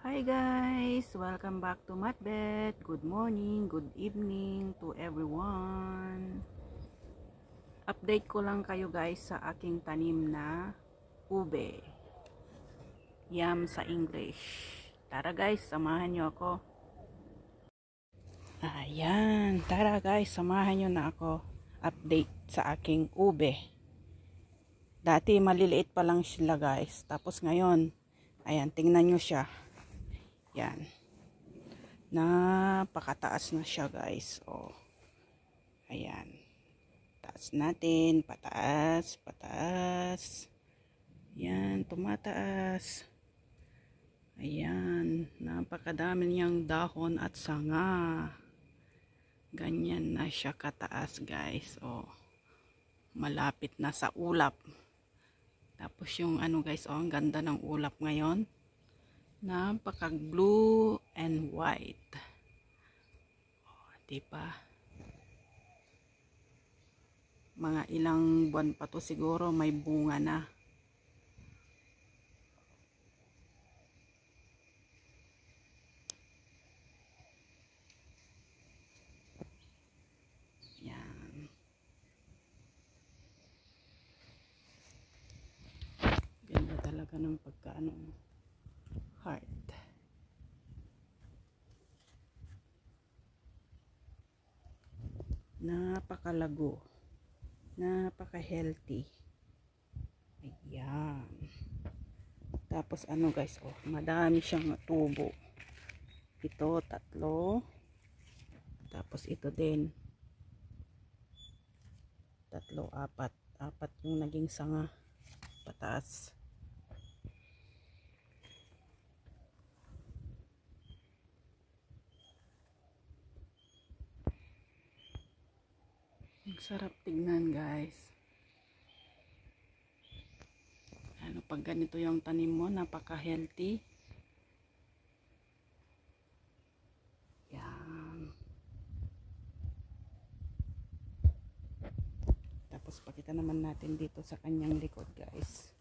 Hi guys! Welcome back to Matbet. Good morning, good evening to everyone. Update ko lang kayo guys sa aking tanim na ube. Yam sa English. Tara guys, samahan nyo ako. Ayan, tara guys, samahan nyo na ako. Update sa aking ube. Dati maliliit pa lang sila guys. Tapos ngayon, ayan, tingnan nyo siya. Yan. Napakataas na siya guys. Oh. Ayan. Taas natin. Pataas. Pataas. Yan. Tumataas. Ayan. Napakadami niyang dahon at sanga. Ganyan na siya kataas guys. Oh. Malapit na sa ulap. Tapos yung ano guys. Oh, ang ganda ng ulap ngayon. Napaka blue and white. Oh, diba? Mga ilang buwan pa to siguro may bunga na. Yan. Ganda talaga ng pagkaano. Heart. Napakalago. Napaka-healthy. Ayan. Tapos ano guys, oh, madami siyang tubo. Ito, 3. Tapos ito din. 3, 4. 4 yung naging sanga. Pataas. Ang sarap tignan guys. Ano pag ganito yung tanim mo, napaka-healthy. Yan. Tapos pakita naman natin dito sa kanyang likod guys.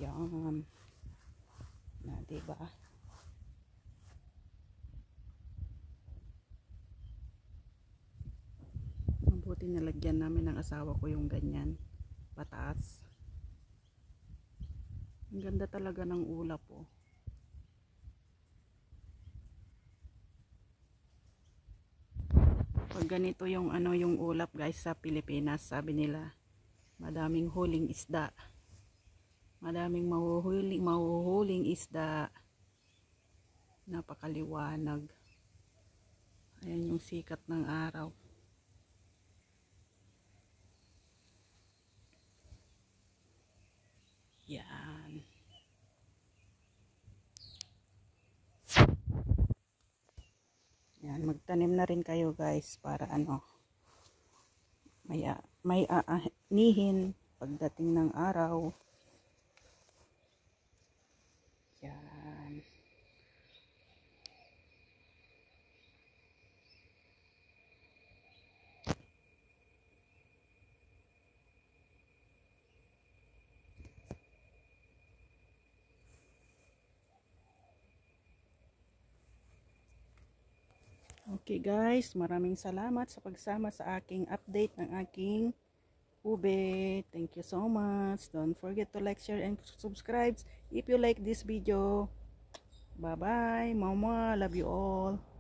Yan. Na diba? Mabuti nalagyan namin ng asawa ko yung ganyan. Pataas. Ang ganda talaga ng ulap oh. Pag ganito yung ano yung ulap guys sa Pilipinas, sabi nila madaming huling isda. Madaming mahuhuling isda. Napakaliwanag. Ayan yung sikat ng araw. Yan. Yan, magtanim na rin kayo guys para ano may aanihin pagdating ng araw. Yan. Okay guys, maraming salamat sa pagsama sa aking update ng aking ube. Thank you so much. Don't forget to like, share, and subscribe if you like this video. Bye bye. Mama, love you all.